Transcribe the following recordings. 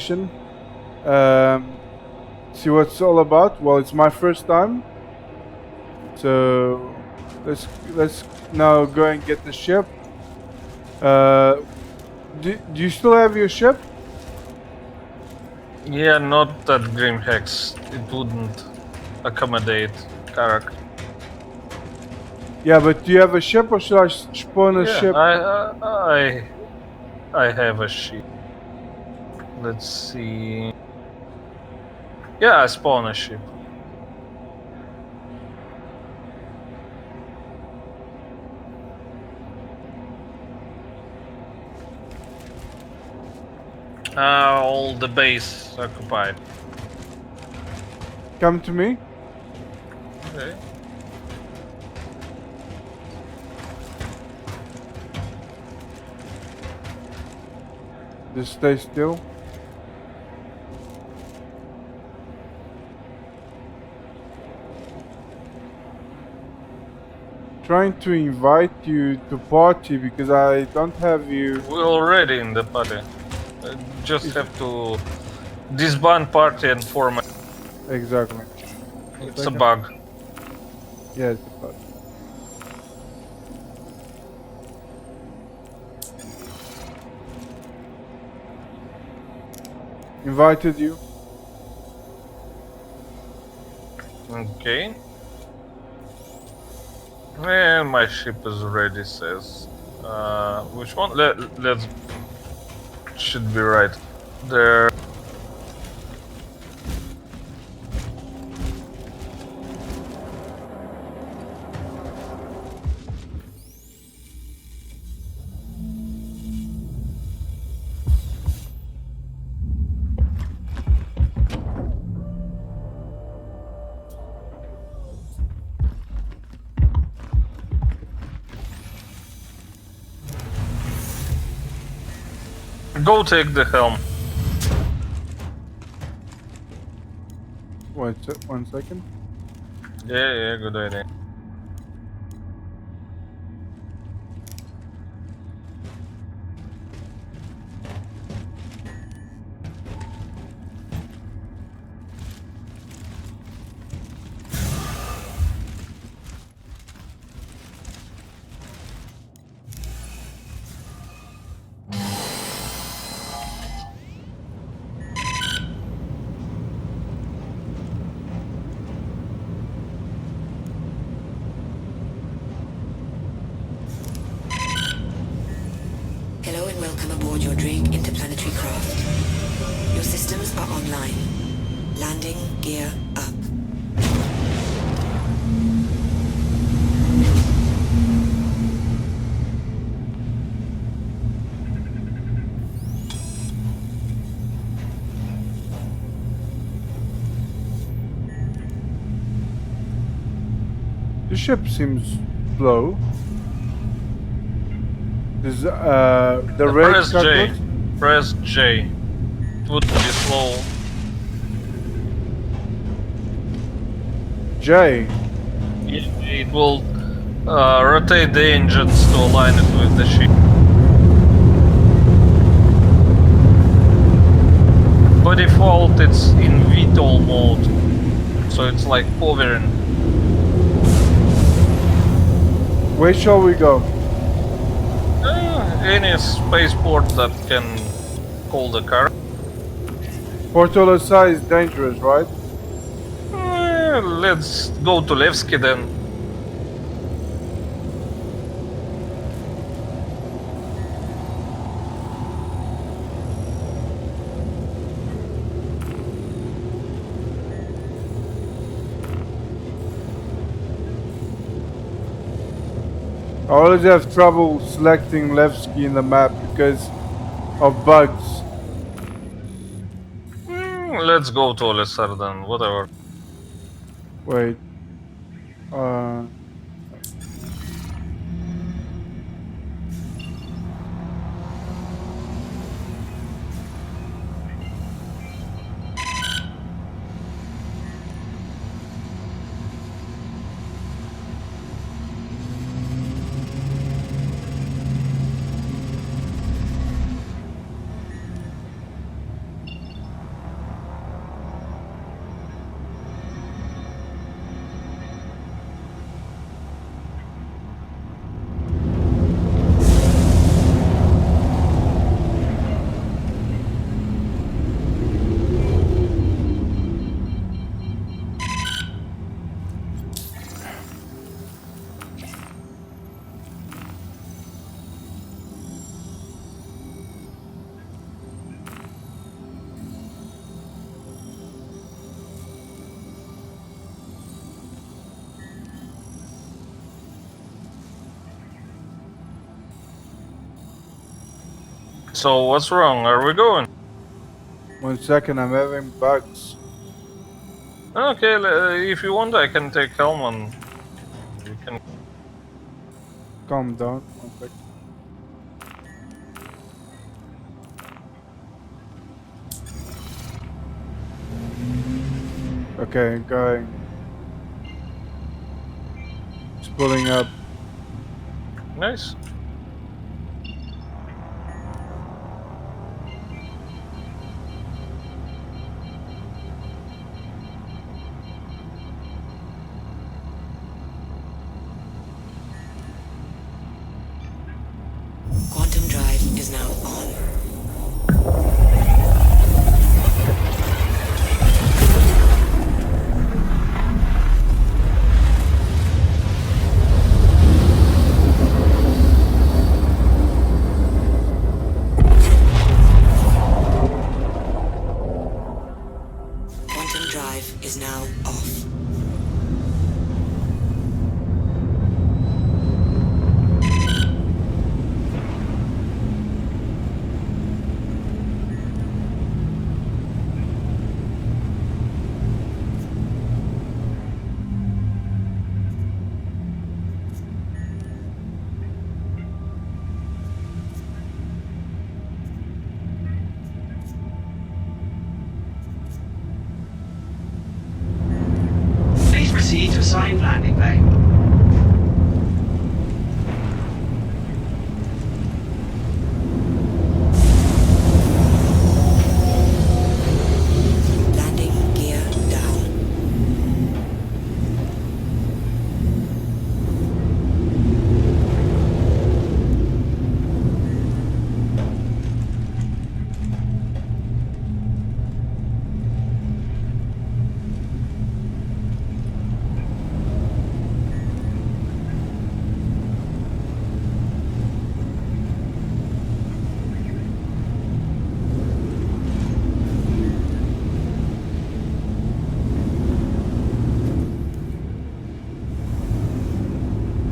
mission. See what it's all about. Well, it's my first time, so let's now go and get the ship. Do you still have your ship? Yeah, not that Grim Hex. It wouldn't accommodate Carrack. Yeah, but do you have a ship, or should I spawn a ship? I have a ship. Let's see. Yeah, I spawn a ship. All the base occupied. Come to me. Okay. Just stay still. Trying to invite you to party because I don't have you. We're already in the party. Just have to disband party and form. Exactly. It's a bug. Yeah, it's a bug. Invited you. Okay. And my ship is ready, says. Which one? Let's. Should be right. There. Go take the helm. Wait, 1 second. Yeah, good idea. Hello and welcome aboard your Drake interplanetary craft. Your systems are online. Landing gear up. The ship seems slow. Is the red Press J. circles? Press J. It would be slow. J. It will rotate the engines to align it with the ship. By default, it's in VTOL mode, so it's like hovering. Where shall we go? Any spaceport that can call the car. Porto Losa is dangerous, right? Let's go to Levski then. I always have trouble selecting Levski in the map because of bugs. Let's go to Olesar then, whatever. Wait. So what's wrong? Are we going? 1 second, I'm having bugs. Okay, if you want, I can take helm and you can. Calm down. 1 second. Okay, going. It's pulling up. Nice. Quantum drive is now on. Quantum drive is now off. Please proceed to assigned landing bay. Landing gear down.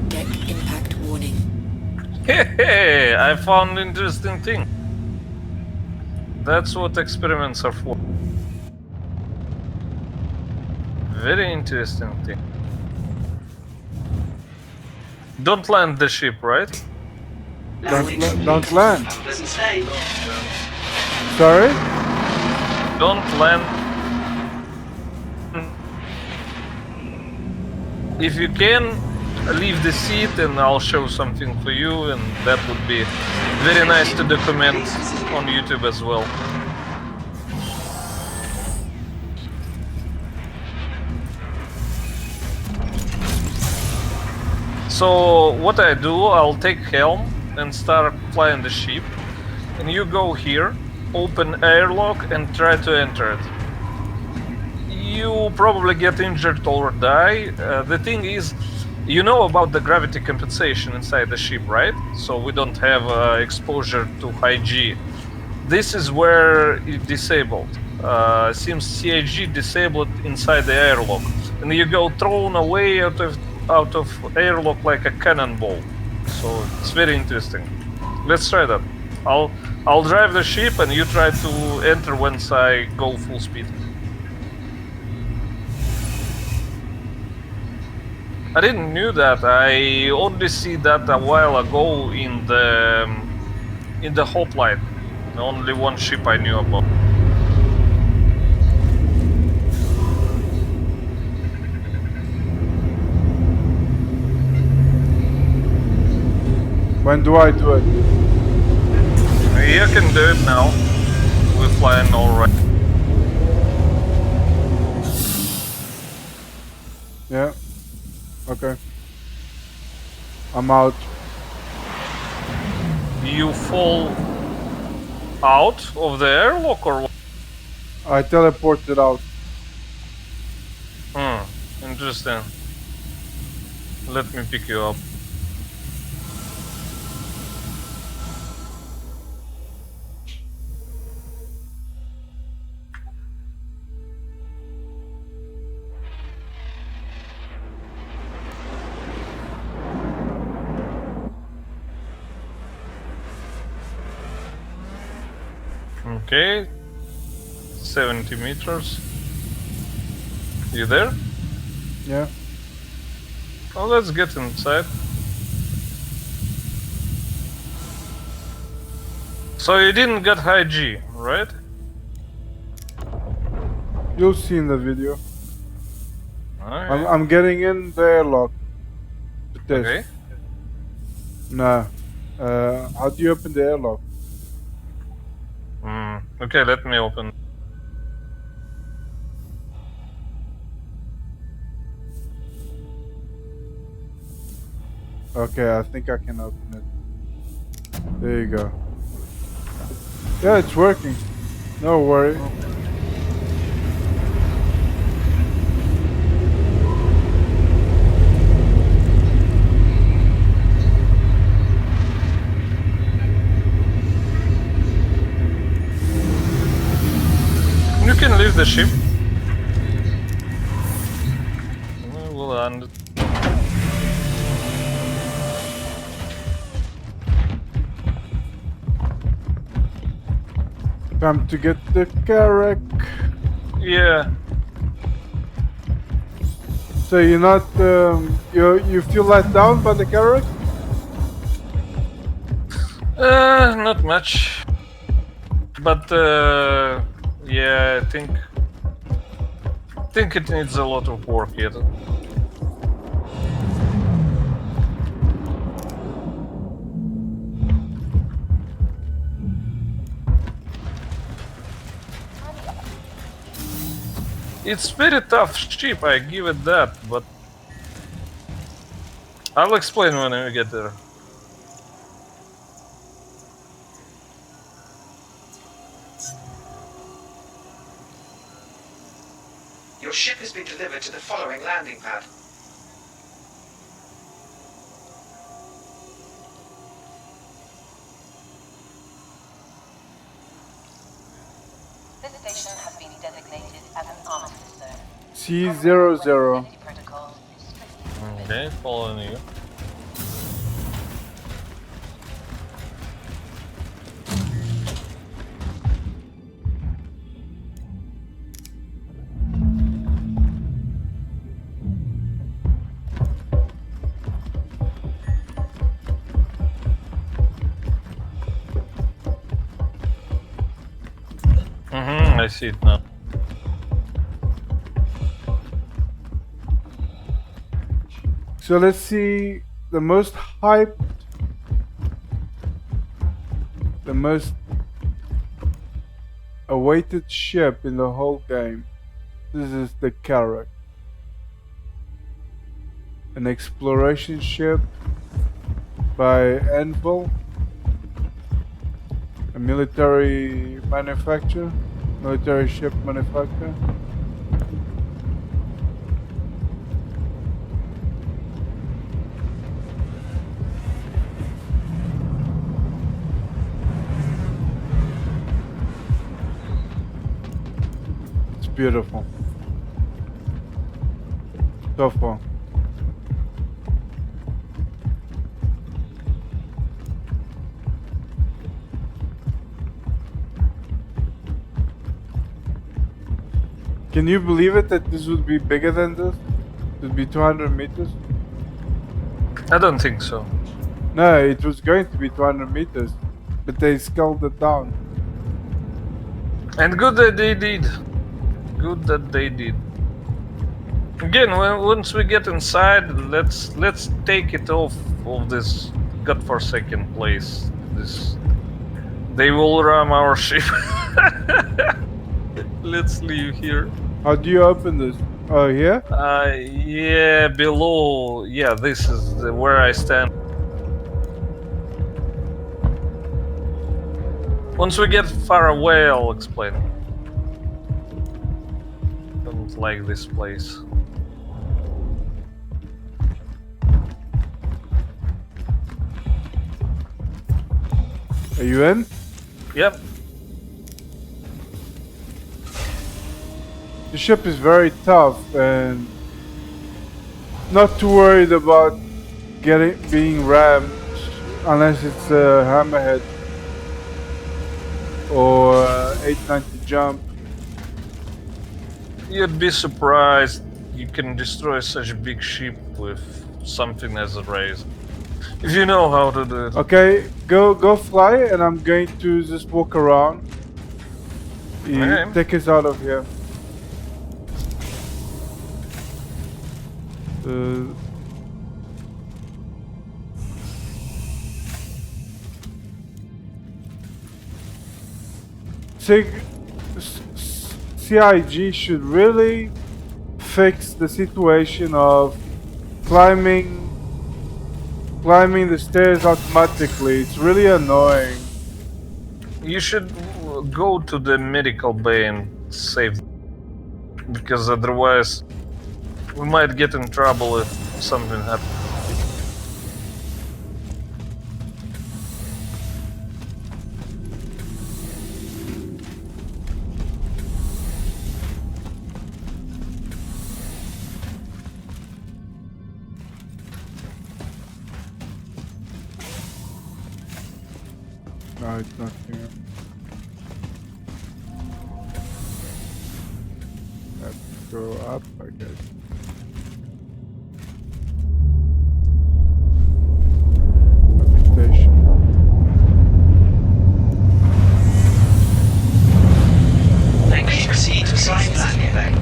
Deck impact warning. Hey, I found interesting thing. That's what experiments are for. Very interesting thing. Don't land the ship, right? Don't land. Pleasant stay. Sorry? Don't land. If you can, leave the seat and I'll show something for you, and that would be very nice to document on YouTube as well. So what I do, I'll take helm and start flying the ship, and you go here, open airlock and try to enter it. You probably get injured or die. The thing is, you know about the gravity compensation inside the ship, right? So we don't have exposure to high G. This is where it disabled. Seems CIG disabled inside the airlock, and you go thrown away out of airlock like a cannonball. So it's very interesting. Let's try that. I'll drive the ship and you try to enter once I go full speed. I didn't knew that. I only see that a while ago in the hoplite. Only one ship I knew about. When do I do it? You can do it now. We're flying alright. Yeah. Okay. I'm out. You fall out of the airlock or what? I teleported out. Interesting. Let me pick you up. Okay. 70 meters. You there? Yeah. Well, let's get inside. So you didn't get high G, right? You'll see in the video. Okay. I'm getting in the airlock. With this. Okay. Nah. How do you open the airlock? Okay, let me open. Okay, I think I can open it. There you go. Yeah, it's working. No worry. You can leave the ship. We'll land. Time to get the Carrack. Yeah. So you're not you feel let down by the Carrack? Not much. But yeah, I think it needs a lot of work yet. It's very tough ship, I give it that, but I'll explain when we get there. Your ship has been delivered to the following landing pad. This station has been designated as an armistice zone. C00. Safety protocols strictly Okay, following you. I see it now. So let's see the most hyped, the most awaited ship in the whole game. This is the Carrack. An exploration ship by Anvil, a military manufacturer, military ship manufacturer. It's beautiful. So far. Can you believe it that this would be bigger than this? It would be 200 meters? I don't think so. No, it was going to be 200 meters, but they scaled it down. And good that they did. Good that they did. Again, once we get inside, let's take it off of this godforsaken place. They will ram our ship. Let's leave here. How do you open this? Oh, here? Yeah, below. Yeah, this is where I stand. Once we get far away, I'll explain. Don't like this place. Are you in? Yep. The ship is very tough and not too worried about being rammed unless it's a hammerhead or 890 jump. You'd be surprised you can destroy such a big ship with something as a raise. If you know how to do it. Okay, go fly, and I'm going to just walk around. Okay. Take us out of here. CIG should really fix the situation of climbing the stairs automatically. It's really annoying. You should go to the medical bay and save, because otherwise we might get in trouble if something happens. No, it's not here. Let's go up, I guess. Station. Please proceed to assigned landing bay.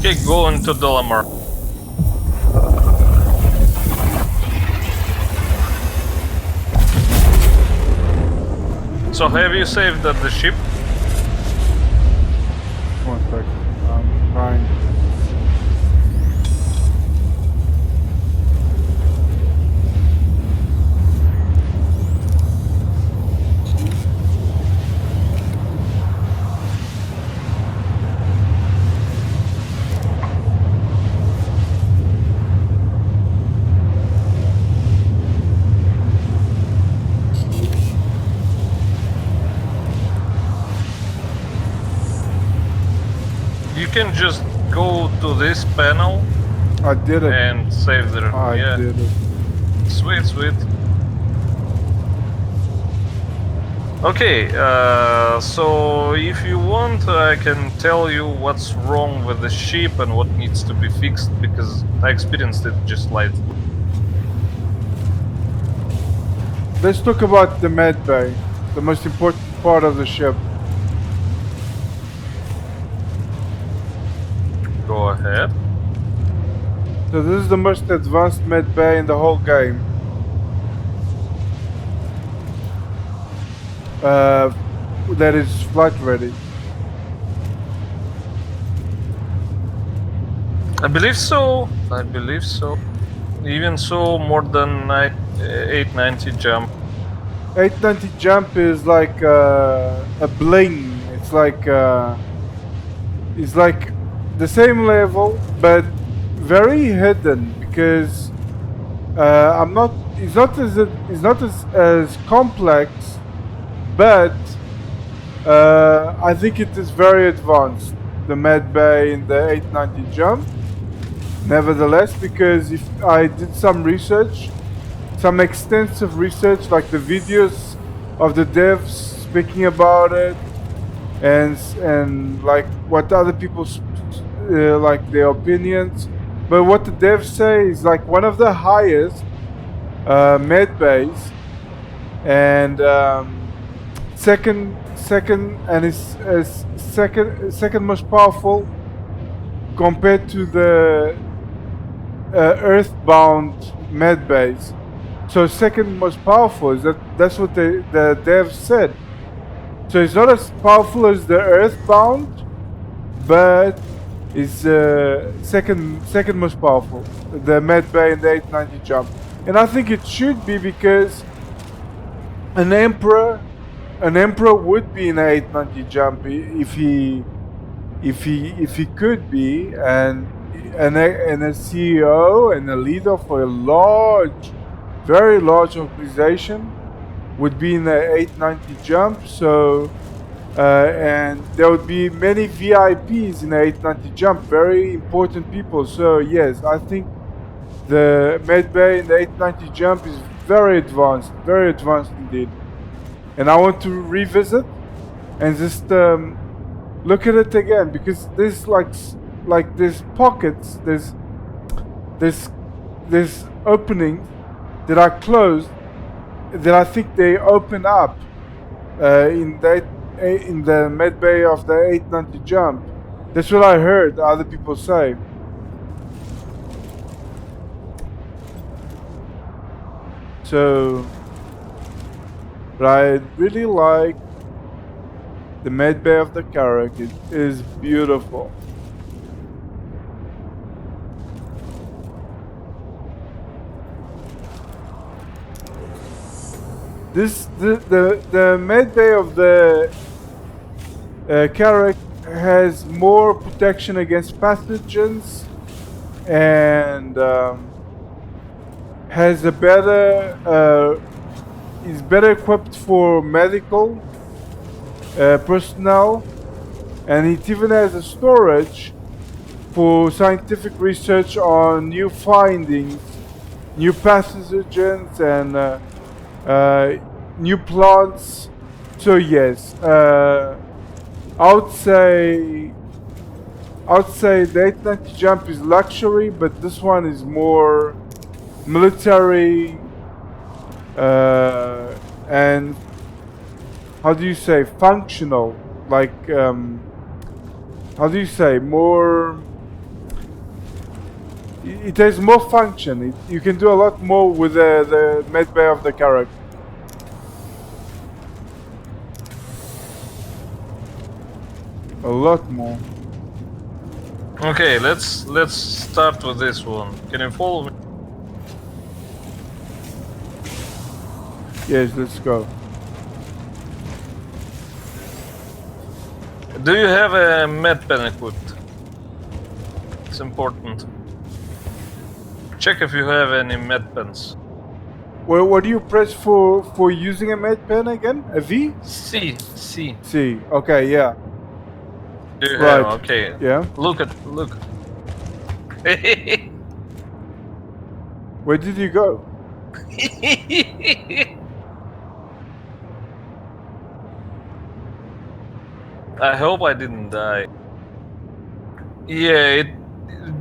Okay, go into Delamar. So have you saved at the ship? 1 second. I'm trying. You can just go to this panel I did it. and save the. I yeah. did it. Sweet, sweet. Okay, so if you want, I can tell you what's wrong with the ship and what needs to be fixed, because I experienced it just like. Let's talk about the med bay, the most important part of the ship. Go ahead. So this is the most advanced med bay in the whole game. That is flight ready. I believe so. I believe so. Even so, more than 890 jump. 890 jump is like a bling. It's like the same level, but very hidden, because I'm not. It's not as complex, but I think it is very advanced. The med bay in the 890 jump. Nevertheless, because if I did some research, some extensive research, like the videos of the devs speaking about it, and like what other people like their opinions. But what the devs say is like one of the highest med bays, and second and is second most powerful compared to the earthbound med bays. So second most powerful is that's what the devs said. So it's not as powerful as the Earthbound, but it's second most powerful. The Medbay and the 890 jump, and I think it should be because an emperor would be in an 890 jump if he could be, and a CEO and a leader for a large, very large organization would be in the 890 jump. So and there would be many VIPs in the 890 jump, very important people. So yes, I think the medbay in the 890 jump is very advanced indeed. And I want to revisit and just look at it again, because there's like there's pockets, there's openings that are closed that I think they open up in the medbay of the 890 jump. That's what I heard other people say. So, but I really like the medbay of the Carrack. It is beautiful. The medbay of the Carrack has more protection against pathogens and has a better is better equipped for medical personnel, and it even has a storage for scientific research on new findings, new pathogens, and new plants. So yes, I would say the 890 jump is luxury, but this one is more military and how do you say, functional, like how do you say, more, it has more function. You can do a lot more with the medbay of the Carrack. A lot more. Okay, let's start with this one. Can you follow me? Yes, let's go. Do you have a med pen equipped? It's important. Check if you have any med pens. Well, what do you press for using a med pen again? A V? C. C. Okay, yeah. Do you Right. have? Okay. Yeah. Look. Where did you go? I hope I didn't die. Yeah, it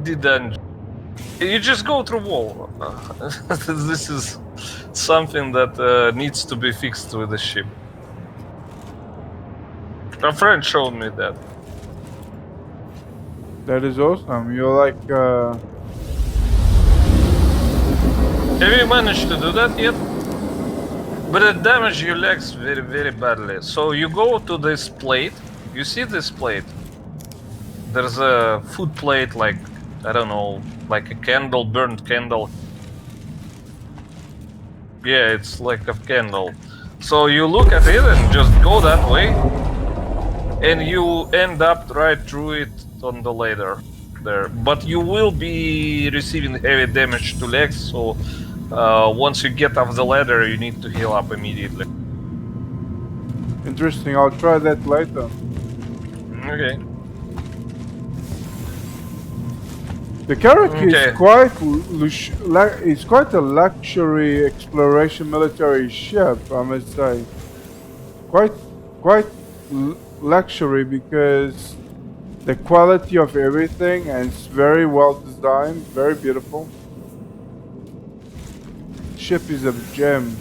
didn't. You just go through wall. This is something that needs to be fixed with the ship. A friend showed me that. That is awesome. You're like Have you managed to do that yet? But it damaged your legs very, very badly. So you go to this plate. You see this plate? There's a food plate, like, I don't know, like a candle, burnt candle. Yeah, it's like a candle. So you look at it and just go that way, and you end up right through it on the ladder there. But you will be receiving heavy damage to legs, so once you get off the ladder, you need to heal up immediately. interesting. I'll try that later. Okay. The Carrack Okay. is quite a luxury exploration military ship, I must say. Quite luxury, because the quality of everything, and it's very well designed, very beautiful. Ship is a gem.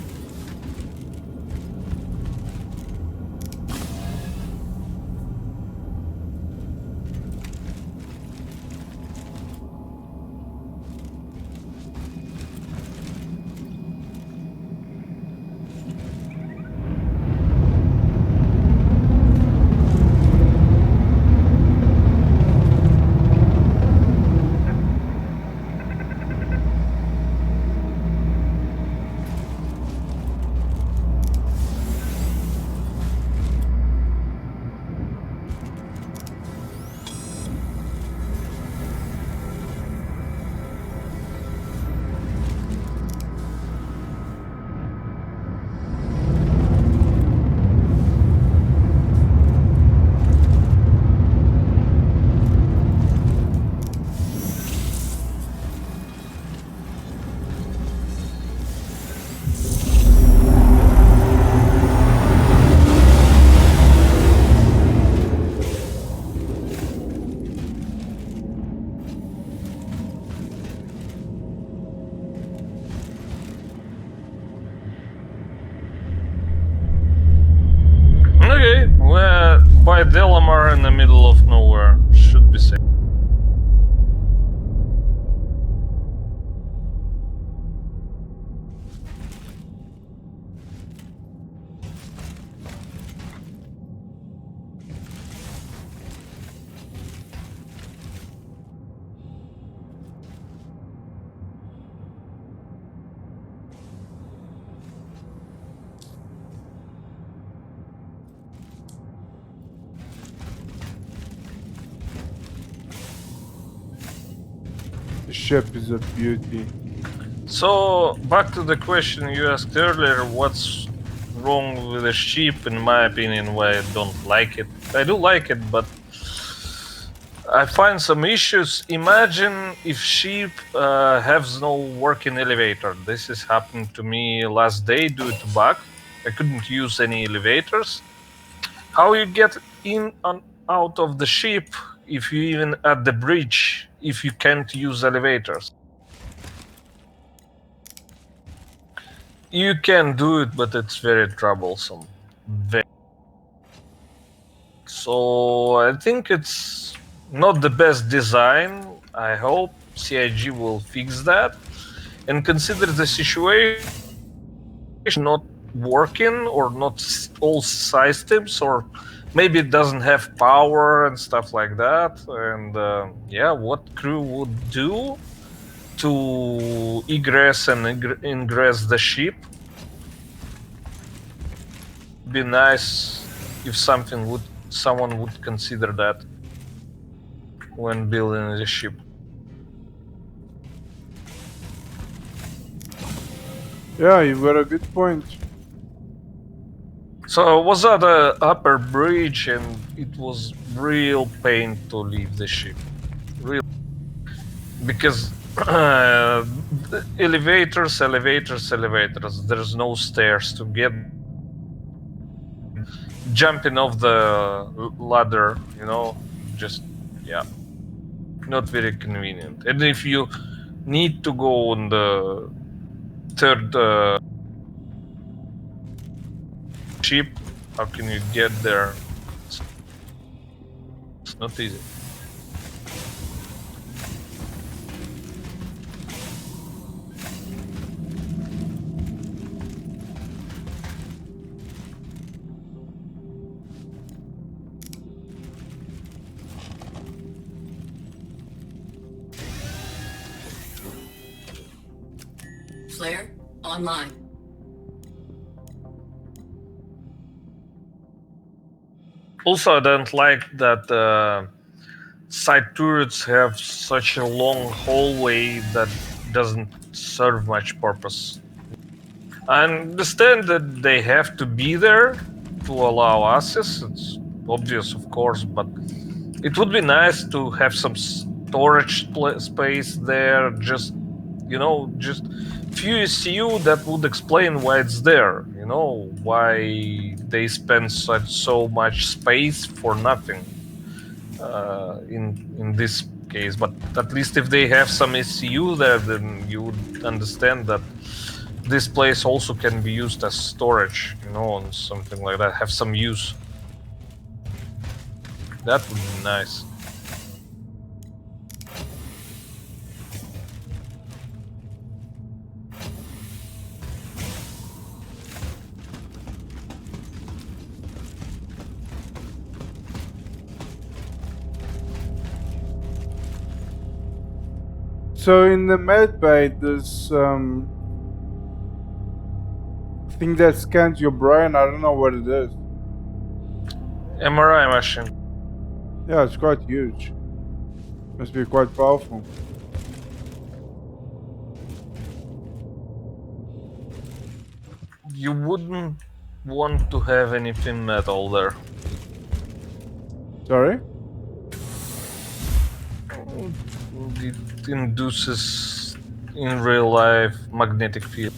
The ship is a beauty. So, back to the question you asked earlier, what's wrong with the ship, in my opinion, why I don't like it. I do like it, but I find some issues. Imagine if ship has no working elevator. This is happened to me last day due to bug. I couldn't use any elevators. How you get in and out of the ship if you even at the bridge if you can't use elevators? You can do it, but it's very troublesome. So I think it's not the best design. I hope CIG will fix that and consider the situation not working or not all systems, or maybe it doesn't have power and stuff like that. And yeah, what crew would do to egress and ingress the ship? Be nice if someone would consider that when building the ship. Yeah, you've got a good point. So I was at the upper bridge and it was real pain to leave the ship. Real, because elevators. There's no stairs to get. Jumping off the ladder, just yeah, not very convenient. And if you need to go on the third ship, how can you get there? It's not easy. Flare online. Also, I don't like that side turrets have such a long hallway that doesn't serve much purpose. I understand that they have to be there to allow access. It's obvious, of course, but it would be nice to have some storage space there. Just few ECU that would explain why it's there. Why they spend so much space for nothing. In this case, but at least if they have some ECU there, then you would understand that this place also can be used as storage, and something like that, have some use. That would be nice. So in the med bay, there's thing that scans your brain. I don't know what it is. MRI machine. Yeah, it's quite huge. Must be quite powerful. You wouldn't want to have anything metal there. Sorry? It induces in real life magnetic field.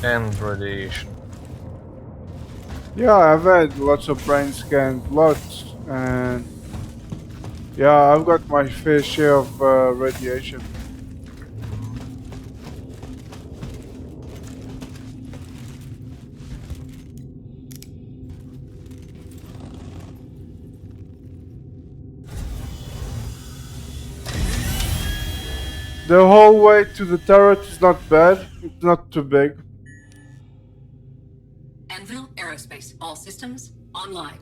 And radiation. Yeah, I've had lots of brain scans, lots, and yeah, I've got my fair share of radiation. The whole way to the turret is not bad, it's not too big. Anvil Aerospace, all systems online.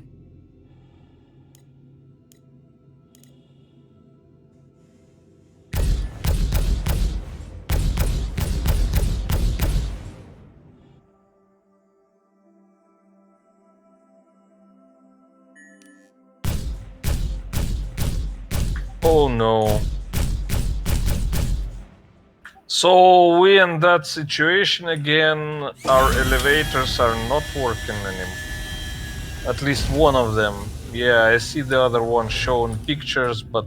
Oh no. So we in that situation again. Our elevators are not working anymore. At least one of them. Yeah, I see the other one showing pictures, but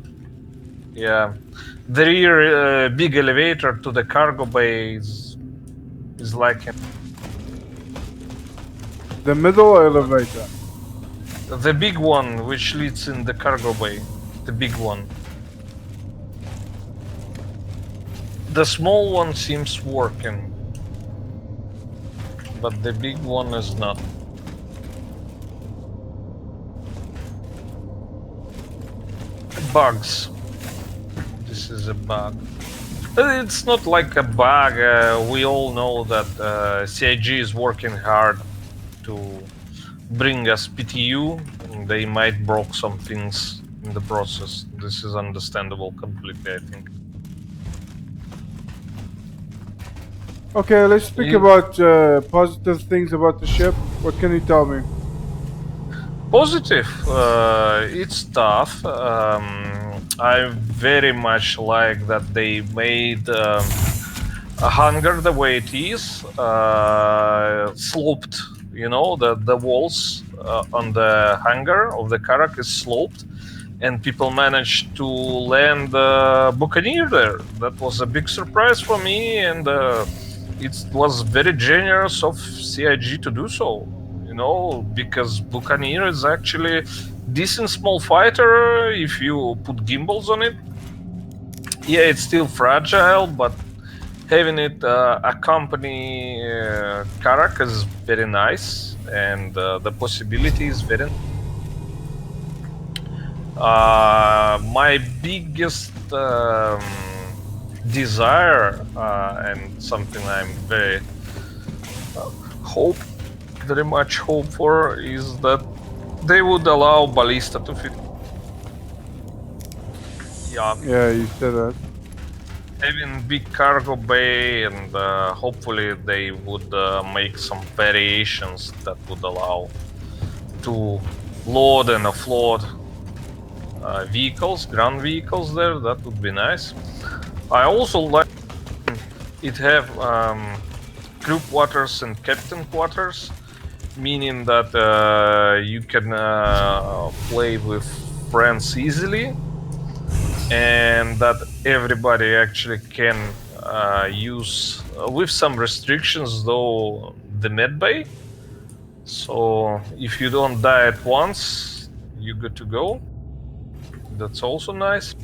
yeah, the rear big elevator to the cargo bay is lacking. The middle elevator. The big one which leads in the cargo bay, the big one. The small one seems working, but the big one is not. Bugs. This is a bug. It's not like a bug. We all know that CIG is working hard to bring us PTU. They might broke some things in the process. This is understandable completely, I think. Okay, let's speak about positive things about the ship. What can you tell me? Positive. It's tough. I very much like that they made a hangar the way it is, sloped. You know, the walls on the hangar of the Carrack is sloped, and people managed to land Buccaneer there. That was a big surprise for me, and it was very generous of CIG to do so. You know, because Buccaneer is actually decent small fighter if you put gimbals on it. Yeah, it's still fragile, but having it accompany Carrack is very nice, and the possibility is very. My biggest desire and something I'm very much hope for is that they would allow ballista to fit. Yeah, you said that. Having big cargo bay, and hopefully they would make some variations that would allow to load and offload vehicles, ground vehicles there. That would be nice. I also like it have crew quarters and captain quarters, meaning that you can play with friends easily, and that everybody actually can use with some restrictions though the med bay. So if you don't die at once, you good to go. That's also nice.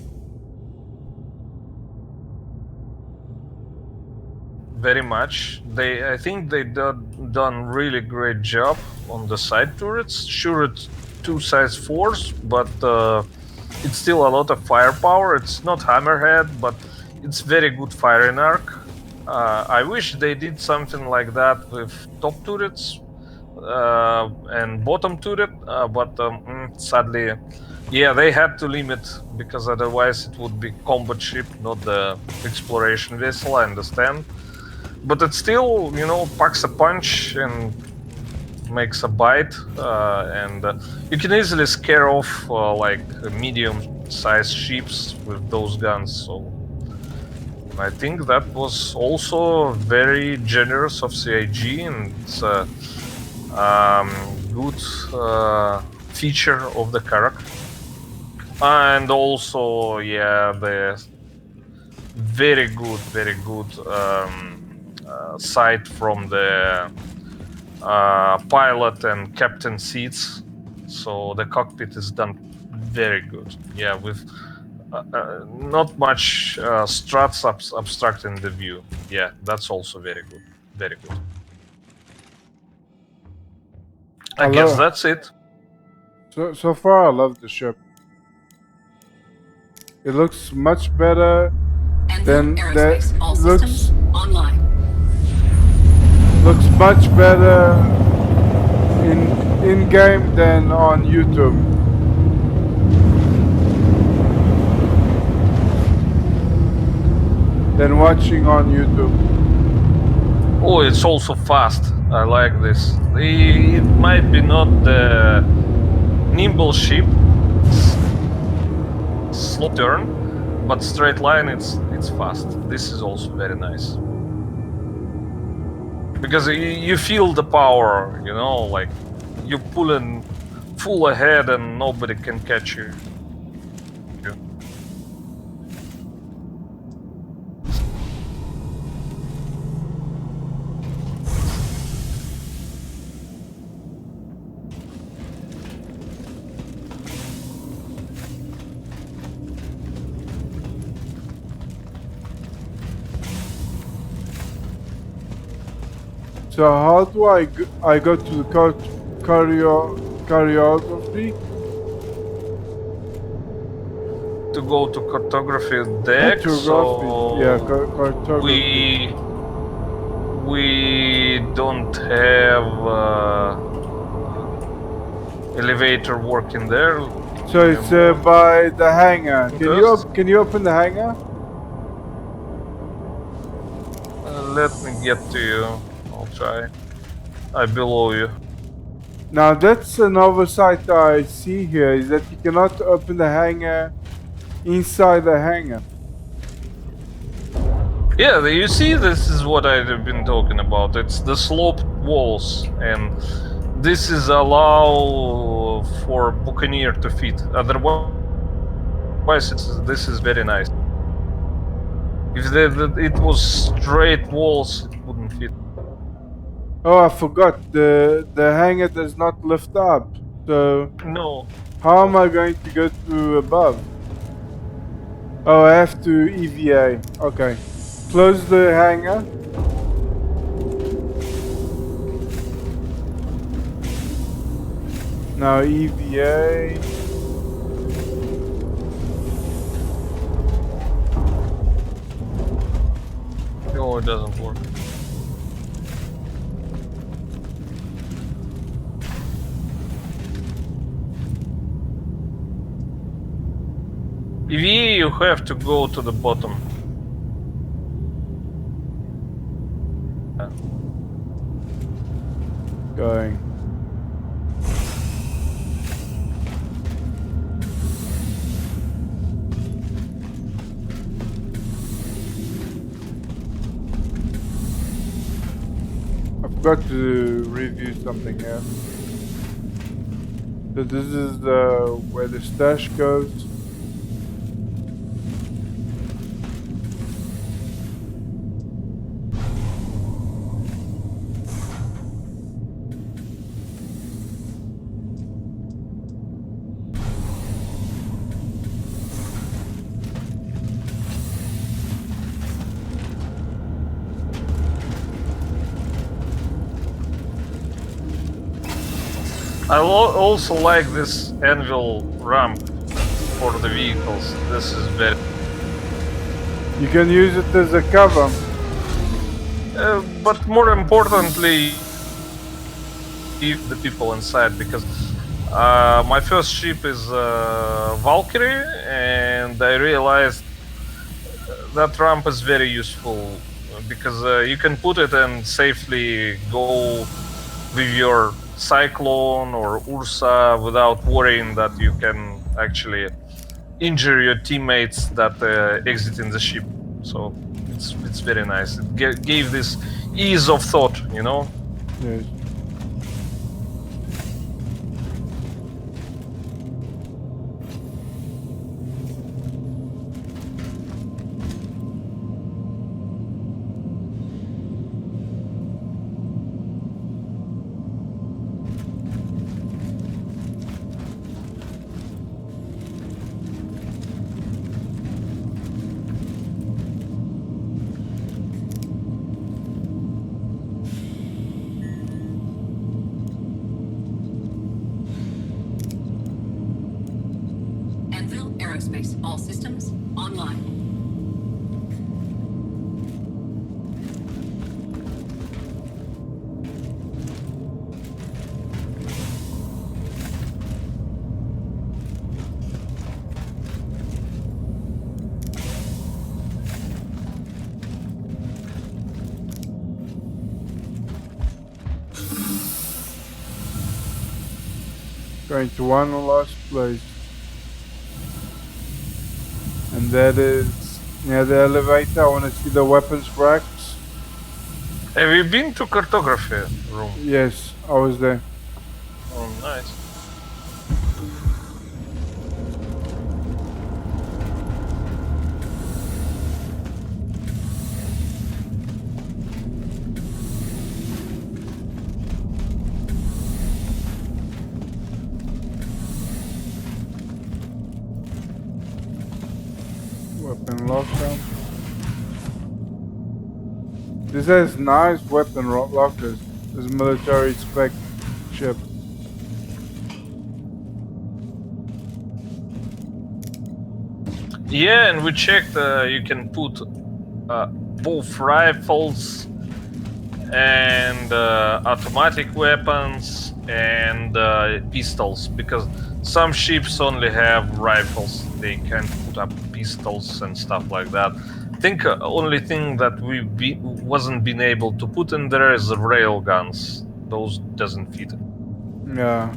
Very much. I think they done really great job on the side turrets. Sure, it's 2 size 4s, but it's still a lot of firepower. It's not hammerhead, but it's very good firing arc. I wish they did something like that with top turrets and bottom turret, but sadly, yeah, they had to limit, because otherwise it would be combat ship, not the exploration vessel. I understand, but it still, you know, packs a punch and makes a bite, and you can easily scare off like medium-sized ships with those guns. So I think that was also very generous of CIG, and it's a good feature of the Carrack. And also, yeah, the very good sight from the pilot and captain seats. So the cockpit is done very good. Yeah, with not much struts obstructing the view. Yeah, that's also very good. Very good. I guess that's it. So far, I love the ship. It looks much better than that. Looks online. Looks much better in game than on YouTube. Than watching on YouTube. Oh, it's also fast. I like this. It might be not the nimble ship, slow turn, but straight line it's fast. This is also very nice. Because you feel the power, you know, like you're pulling full ahead and nobody can catch you. So how do I go to the choreography? To go to cartography deck, so Yeah, cartography. we don't have elevator working there. So it's by the hangar. Can you open the hangar? Let me get to you. I'll try. I'm below you. Now that's an oversight I see here, is that you cannot open the hangar inside the hangar. Yeah, you see, this is what I've been talking about. It's the sloped walls, and this is allow for Buccaneer to fit. Otherwise, this is very nice. If it was straight walls, it wouldn't fit. Oh, I forgot. The hangar does not lift up. So No. how am I going to go to above? Oh, I have to EVA. Okay. Close the hangar. Now EVA. No, it doesn't work. EVA, you have to go to the bottom. Going. I forgot to review something here. So this is where the stash goes. I also like this anvil ramp for the vehicles. This is very... You can use it as a cover. but more importantly, the people inside, because my first ship is Valkyrie, and I realized that ramp is very useful because you can put it and safely go with your Cyclone or Ursa without worrying that you can actually injure your teammates that exit in the ship. So it's very nice. It gave this ease of thought, you know? Yes. Aerospace, all systems online. Going to one last place. That is near the elevator. I want to see the weapons racks. Have you been to cartography room? Yes, I was there. Oh, nice. Weapon locker. This has nice weapon lockers. This military spec ship. Yeah, and we checked. You can put both rifles and automatic weapons and pistols, because some ships only have rifles. They can't put up pistols and stuff like that. I think only thing that we wasn't been able to put in there is the rail guns. Those doesn't fit. Yeah.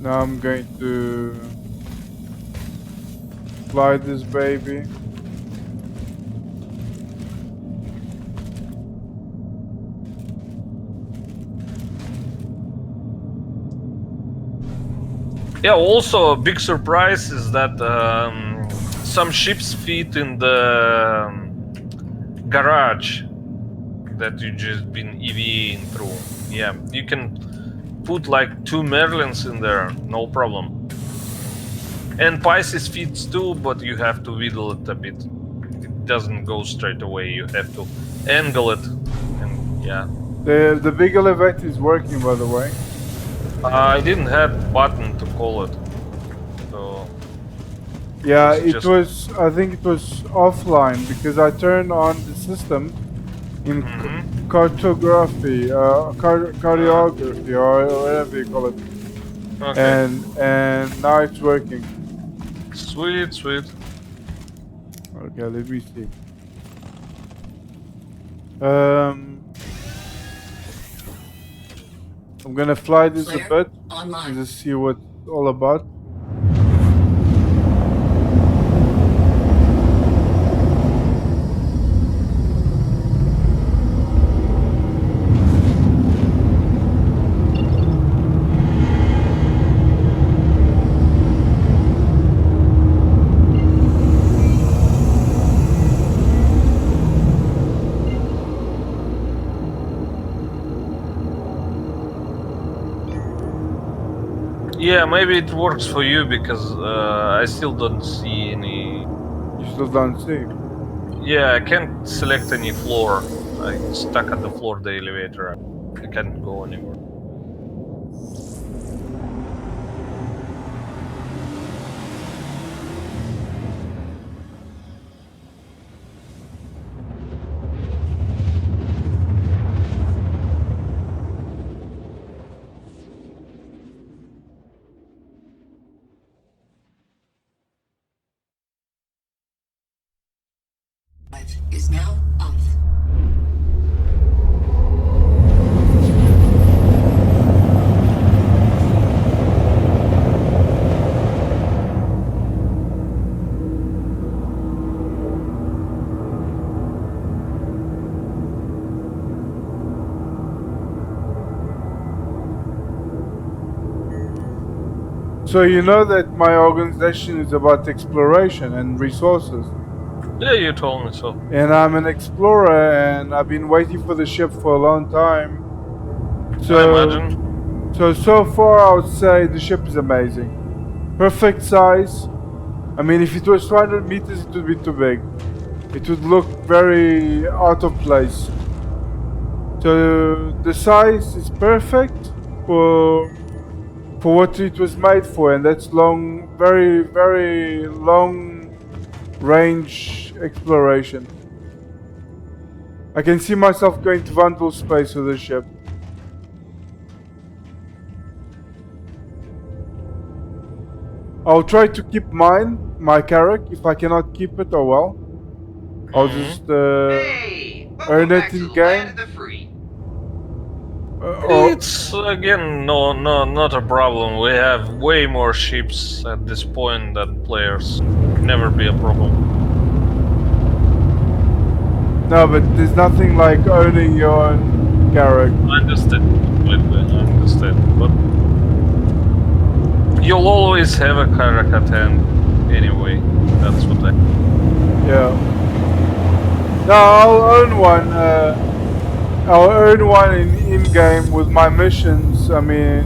Now I'm going to fly this baby. Yeah, also a big surprise is that some ships fit in the garage that you just been EVing through. Yeah, you can put like 2 Merlins in there, no problem. And Pisces fits too, but you have to whittle it a bit. It doesn't go straight away, you have to angle it, and yeah. The big elevator is working, by the way. I didn't have button to call it, so Yeah, it's it just- was. I think it was offline because I turned on the system in cartography, cardiography, or whatever you call it, okay. and now it's working. Sweet, sweet. Okay, let me see. I'm gonna fly this a Flare bit online. and just see what it's all about. Yeah, maybe it works for you because I still don't see any. You still don't see. Yeah, I can't select any floor. I'm stuck at the floor of the elevator. I can't go anywhere. Is now off. So you know that my organization is about exploration and resources. Yeah, you told me so. And I'm an explorer and I've been waiting for the ship for a long time. I imagine. So far I would say the ship is amazing. Perfect size. I mean, if it was 200 meters it would be too big. It would look very out of place. So the size is perfect for what it was made for, and that's long, very long range exploration. I can see myself going to Vandal space with the ship. I'll try to keep my Carrack. If I cannot keep it, oh well. I'll just Hey! earn Welcome it back in to the land game. of the free. It's again not a problem. We have way more ships at this point than players. Never be a problem. No, but there's nothing like owning your own Carrack. I understand completely. I understand, but you'll always have a Carrack at hand anyway. That's what I. Yeah. No, I'll own one. I'll earn one in-game with my missions. I mean,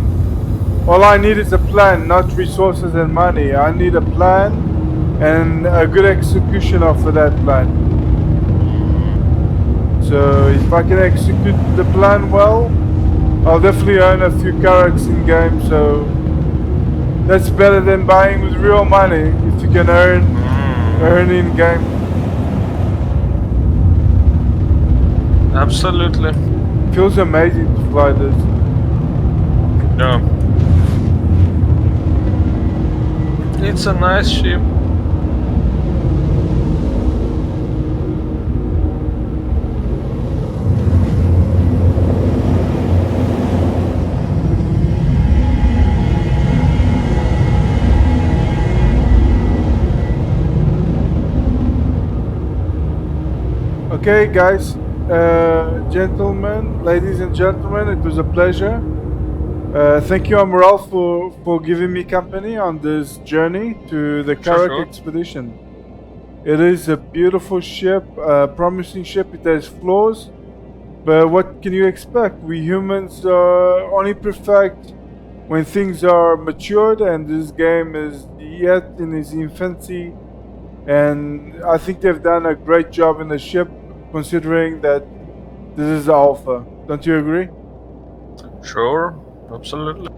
all I need is a plan, not resources and money. I need a plan and a good execution of that plan. So if I can execute the plan well, I'll definitely earn a few Carracks in-game. So that's better than buying with real money if you can earn in-game. Absolutely. Feels amazing to fly this. Yeah. It's a nice ship. Okay, guys, gentlemen, ladies and gentlemen, it was a pleasure. Thank you, Amaral, for giving me company on this journey to the Carrack Sure. expedition. It is a beautiful ship, a promising ship. It has flaws, but what can you expect? We humans are only perfect when things are matured, and this game is yet in its infancy. And I think they've done a great job in the ship, considering that this is alpha. Don't you agree? Sure. Absolutely.